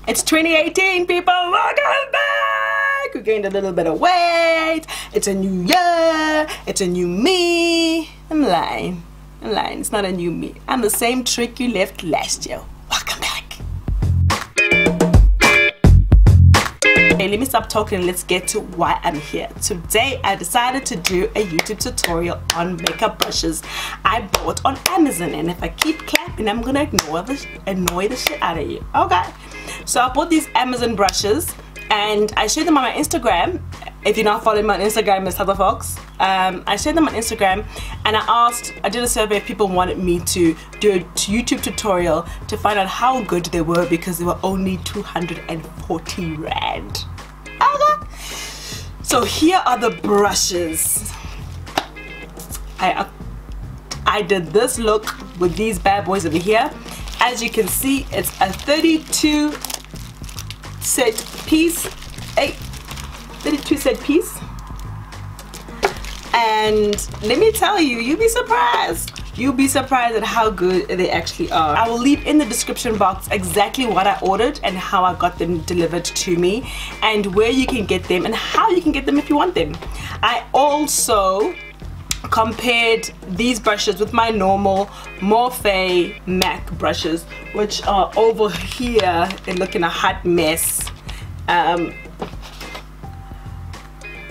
It's 2018, people. Welcome back. We gained a little bit of weight. It's a new year. It's a new me. I'm lying. It's not a new me. I'm the same trick you left last year. Welcome back. Okay, let me stop talking and let's get to why I'm here. Today I decided to do a YouTube tutorial on makeup brushes I bought on Amazon, and if I keep clapping I'm gonna annoy the shit out of you. Okay, so I bought these Amazon brushes and I shared them on my Instagram. If you're not following me on Instagram, Miss Heather Fox. I shared them on Instagram and I did a survey if people wanted me to do a YouTube tutorial to find out how good they were, because they were only 240 rand. Okay. So here are the brushes. I did this look with these bad boys over here. As you can see, it's a 32 set piece. 32 set piece, and let me tell you, you'll be surprised at how good they actually are. I will leave in the description box exactly what I ordered and how I got them delivered to me, and where you can get them and how you can get them if you want them. I also compared these brushes with my normal Morphe MAC brushes, which are over here and looking a hot mess,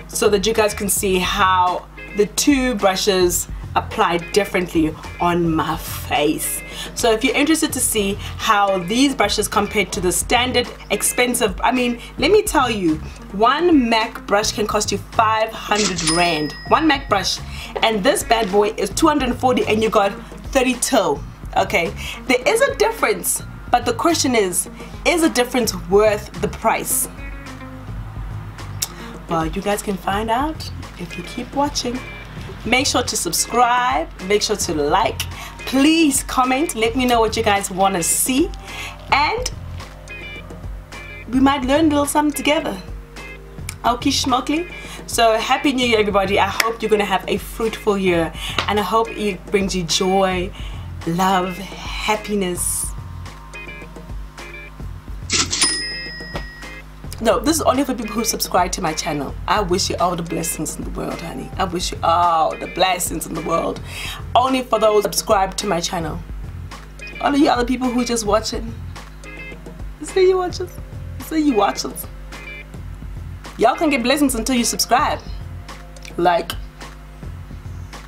so that you guys can see how the two brushes apply differently on my face. So if you're interested to see how these brushes compared to the standard expensive, I mean, let me tell you, one MAC brush can cost you 500 rand. One MAC brush, and this bad boy is 240 and you got 32. Okay, there is a difference, but the question is the difference worth the price? Well, you guys can find out if you keep watching. Make sure to subscribe, make sure to like, please comment, let me know what you guys want to see, and we might learn a little something together. Okay, schmuckly. So happy new year, everybody. I hope you're gonna have a fruitful year, and I hope it brings you joy, love, happiness. No, this is only for people who subscribe to my channel. I wish you all the blessings in the world, honey. I wish you all the blessings in the world. Only for those subscribed to my channel. All of you other people who just watching. Say you watch it. Say you watch it. Y'all can get blessings until you subscribe. Like,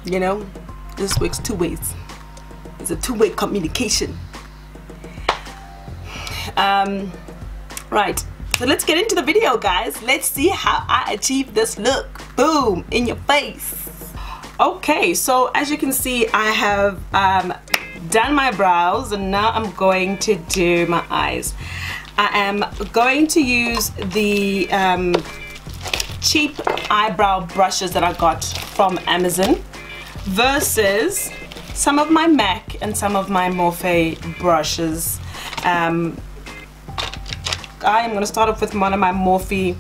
you know, this works two ways. It's a two-way communication. Right. So let's get into the video, guys. Let's see how I achieve this look. Boom, in your face. Okay, so as you can see, I have done my brows, and now I'm going to do my eyes. I am going to use the cheap eyebrow brushes that I got from Amazon versus some of my MAC and some of my Morphe brushes. I am going to start off with one of my Morphe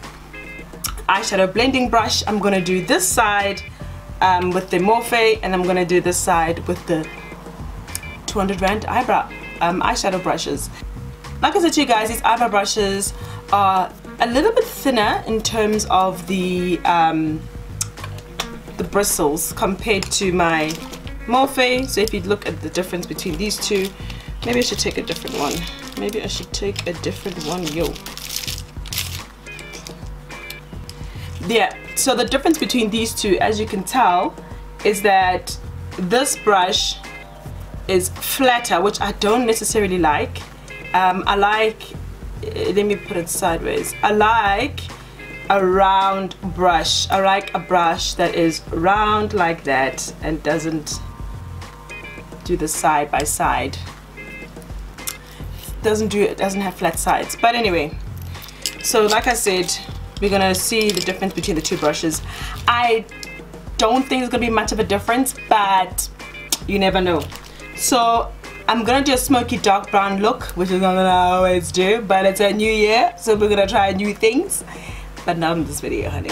eyeshadow blending brush. I'm going to do this side with the Morphe, and I'm going to do this side with the 200 rand eyeshadow brushes. Like I said to you guys, these eyebrow brushes are a little bit thinner in terms of the bristles compared to my Morphe. So if you look at the difference between these two, maybe I should take a different one. Maybe I should take a different one, yo. Yeah, so the difference between these two, as you can tell, is that this brush is flatter, which I don't necessarily like. I like, let me put it sideways. I like a round brush. I like a brush that is round like that and doesn't do the side by side. Doesn't have flat sides. But anyway, so like I said, we're gonna see the difference between the two brushes. I don't think there's gonna be much of a difference, but you never know. So I'm gonna do a smoky dark brown look, which is not what I always do, but it's a new year, so we're gonna try new things. But not in this video, honey.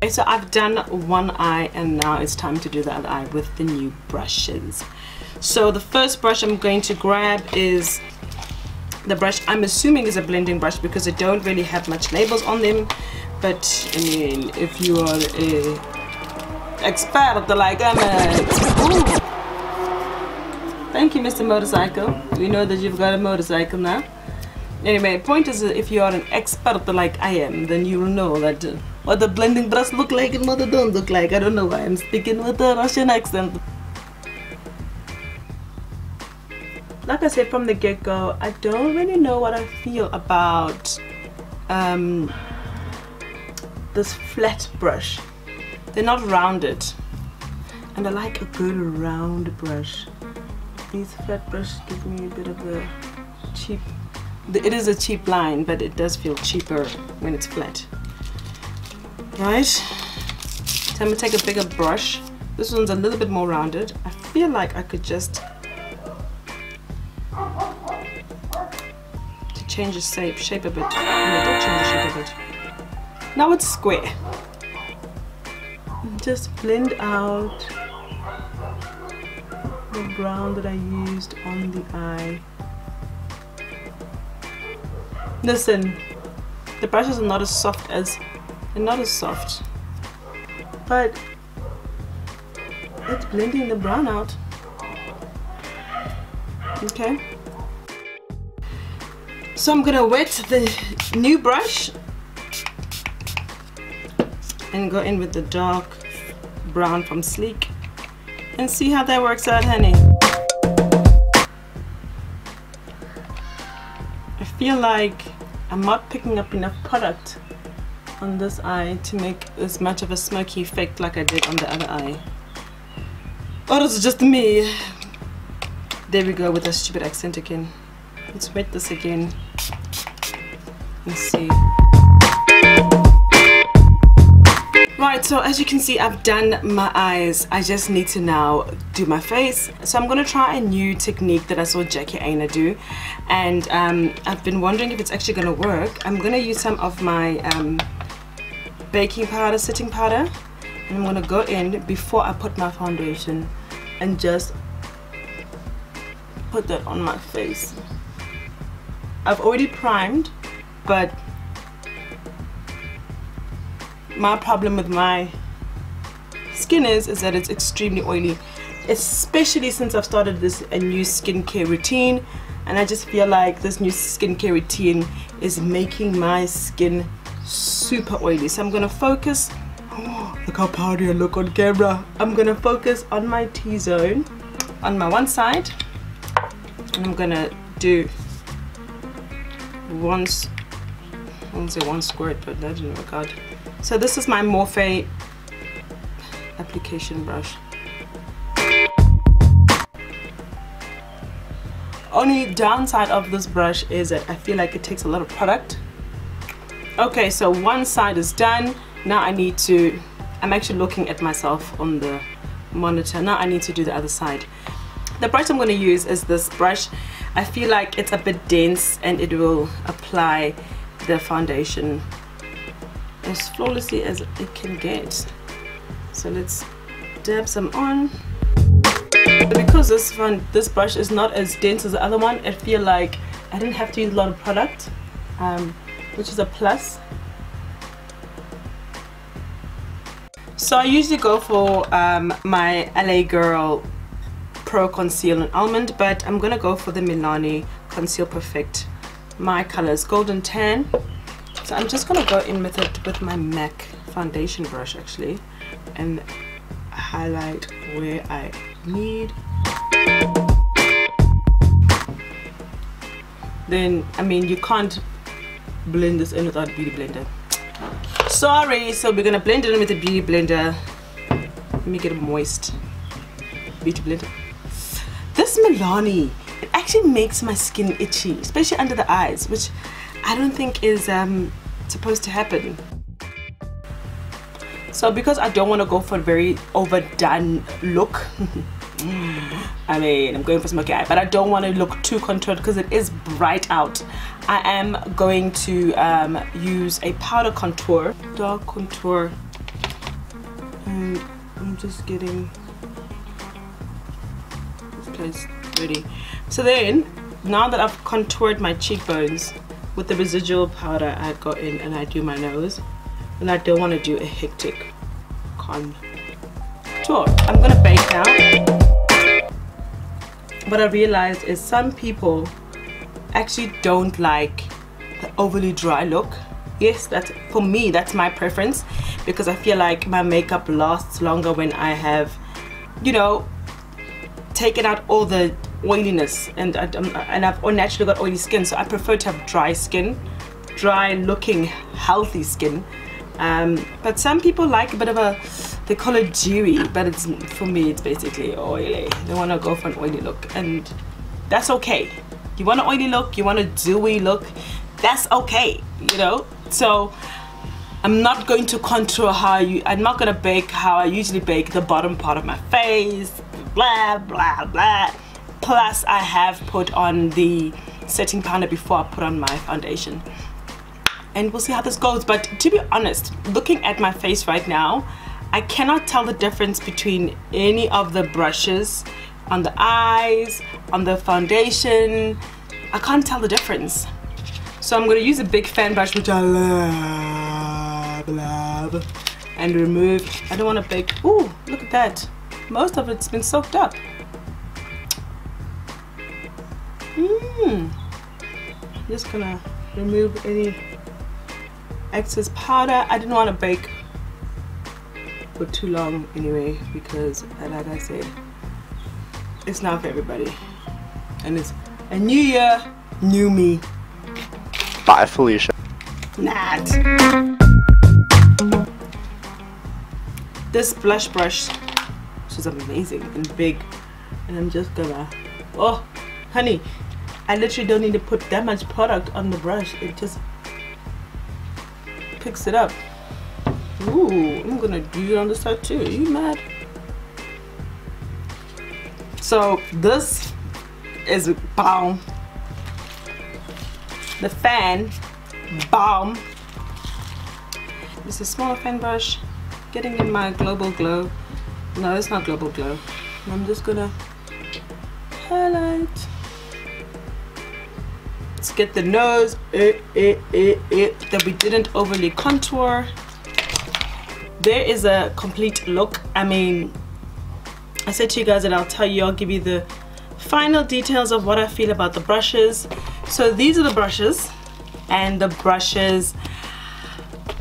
Okay, so I've done one eye and now it's time to do the other eye with the new brushes. So the first brush I'm going to grab is the brush I'm assuming is a blending brush because they don't really have much labels on them. But I mean, if you are a expert like I'm ooh. Thank you, Mr. Motorcycle. We know that you've got a motorcycle now. Anyway, point is, if you are an expert like I am, then you will know that what the blending brush look like and what they don't look like. I don't know why I'm speaking with a Russian accent. Like I said from the get-go, I don't really know what I feel about this flat brush. They're not rounded, and I like a good round brush. These flat brushes give me a bit of a cheap. It is a cheap line, but it does feel cheaper when it's flat. Right, so I'm gonna take a bigger brush. This one's a little bit more rounded. I feel like I could just change the shape a bit. No, don't change the shape a bit. Now it's square. Just blend out the brown that I used on the eye. Listen, the brushes are not as soft as, but it's blending the brown out. Okay. So I'm gonna wet the new brush and go in with the dark brown from Sleek and see how that works out, honey. I feel like I'm not picking up enough product on this eye to make as much of a smoky effect like I did on the other eye. Or it's just me. There we go with the stupid accent again. Let's wet this again and see. Right, so as you can see, I've done my eyes. I just need to now do my face. So I'm gonna try a new technique that I saw Jackie Aina do, and I've been wondering if it's actually gonna work. I'm gonna use some of my baking powder, setting powder, and I'm gonna go in before I put my foundation and just put that on my face. I've already primed, but my problem with my skin is that it's extremely oily, especially since I've started a new skincare routine, and I just feel like this new skincare routine is making my skin super oily. So I'm gonna focus, look how powdery I look on camera. I'm gonna focus on my T-zone on my one side, and I'm gonna do I won't say one squirt, but that didn't work out. So this is my Morphe application brush. Only downside of this brush is that I feel like it takes a lot of product. Okay, so one side is done. Now I need to, I'm actually looking at myself on the monitor. Now I need to do the other side. The brush I'm going to use is this brush. I feel like it's a bit dense and it will apply the foundation as flawlessly as it can get. So let's dab some on. Because this brush is not as dense as the other one, I feel like I didn't have to use a lot of product, which is a plus. So I usually go for my LA Girl Pro Conceal in Almond, but I'm gonna go for the Milani Conceal Perfect. My color is Golden Tan, so I'm just gonna go in with it with my MAC foundation brush actually, and highlight where I need. Then, I mean, you can't blend this in without a beauty blender. Sorry, so we're gonna blend it in with a beauty blender. Let me get it moist. Beauty blender. This Milani, it actually makes my skin itchy, especially under the eyes, which I don't think is supposed to happen. So because I don't want to go for a very overdone look, I mean, I'm going for smoky eye, but I don't want to look too contoured because it is bright out. I am going to use a powder contour, dark contour and I'm just getting this place ready. So then, now that I've contoured my cheekbones with the residual powder, I go in and I do my nose, and I don't want to do a hectic contour. I'm gonna bake now. What I realized is some people actually don't like the overly dry look. Yes, that's for me, that's my preference, because I feel like my makeup lasts longer when I have, you know, taken out all the oiliness, and I've naturally got oily skin, so I prefer to have dry skin, dry looking healthy skin. But some people like a bit of a, they call it dewy, but it's, for me it's basically oily. They want to go for an oily look, and that's okay. You want an oily look, you want a dewy look, that's okay, you know. So I'm not going to contour I'm not going to bake how I usually bake the bottom part of my face, blah blah blah. Plus I have put on the setting powder before I put on my foundation, and we'll see how this goes. But to be honest, looking at my face right now, I cannot tell the difference between any of the brushes on the eyes, on the foundation. I can't tell the difference. So I'm going to use a big fan brush, which I love, and remove. I don't want to bake. Ooh, look at that. Most of it's been soaked up. Just gonna remove any excess powder. I didn't want to bake for too long anyway, because like I said, it's not for everybody, and it's a new year, new me. Bye, Felicia. Nat. This blush brush, which is amazing and big, and I'm just gonna, oh honey, I literally don't need to put that much product on the brush. It just picks it up. Ooh, I'm gonna do it on the side too. Are you mad? So this is bomb. The fan, bomb. This is a smaller fan brush. Getting in my Global Glo. No, it's not Global Glo. I'm just gonna highlight. Let's get the nose that we didn't overly contour. There is a complete look. I mean, I said to you guys that I'll tell you, I'll give you the final details of what I feel about the brushes. So these are the brushes, and the brushes,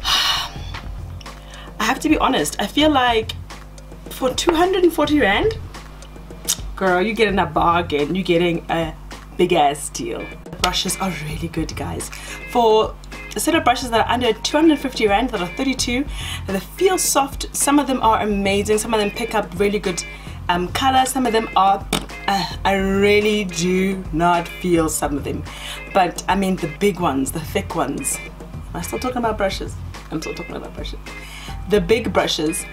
I have to be honest, I feel like for 240 Rand, girl, you're getting a bargain. You're getting a big ass deal. The brushes are really good, guys. For a set of brushes that are under 250 Rand, that are 32, that feel soft, some of them are amazing, some of them pick up really good color, some of them are I really do not feel some of them, but I mean the big ones, the thick ones. Am I still talking about brushes? I'm still talking about brushes. The big brushes,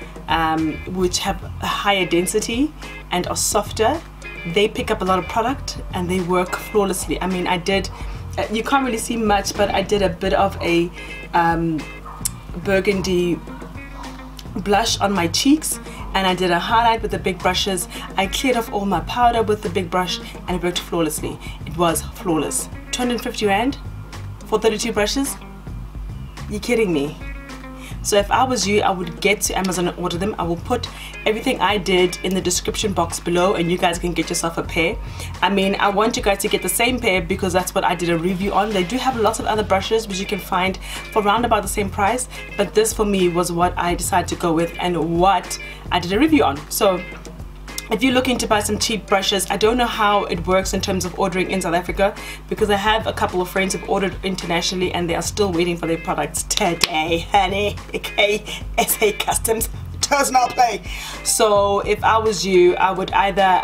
which have a higher density and are softer, they pick up a lot of product and they work flawlessly. I mean, I did, you can't really see much, but I did a bit of a burgundy blush on my cheeks, and I did a highlight with the big brushes. I cleared off all my powder with the big brush, and it worked flawlessly. It was flawless. 250 Rand for 32 brushes? You're kidding me. So if I was you, I would get to Amazon and order them. I will put everything I did in the description box below, and you guys can get yourself a pair. I mean, I want you guys to get the same pair because that's what I did a review on. They do have lots of other brushes which you can find for around about the same price, but this for me was what I decided to go with and what I did a review on. So if you're looking to buy some cheap brushes, I don't know how it works in terms of ordering in South Africa, because I have a couple of friends who've ordered internationally and they are still waiting for their products today, honey. Okay, SA Customs does not play. So if I was you, I would either,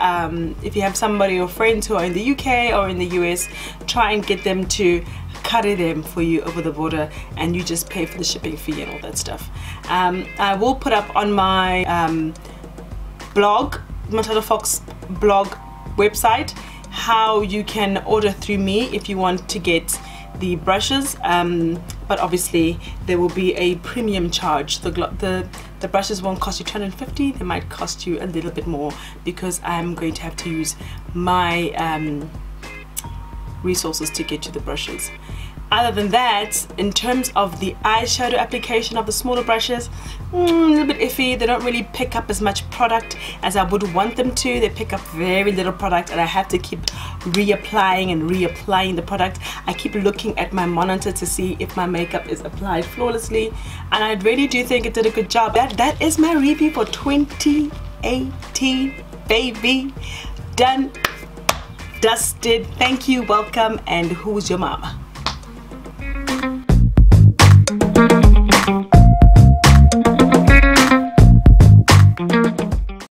if you have somebody or friends who are in the UK or in the US, try and get them to carry them for you over the border, and you just pay for the shipping fee and all that stuff. I will put up on my blog, Matata Fox blog website, how you can order through me if you want to get the brushes, but obviously there will be a premium charge. The The brushes won't cost you $250, they might cost you a little bit more because I'm going to have to use my resources to get you the brushes. Other than that, in terms of the eyeshadow application of the smaller brushes, a little bit iffy. They don't really pick up as much product as I would want them to. They pick up very little product and I have to keep reapplying and reapplying the product. I keep looking at my monitor to see if my makeup is applied flawlessly, and I really do think it did a good job. That is my review for 2018, baby. Done, dusted. Thank you, welcome, and who's your mama?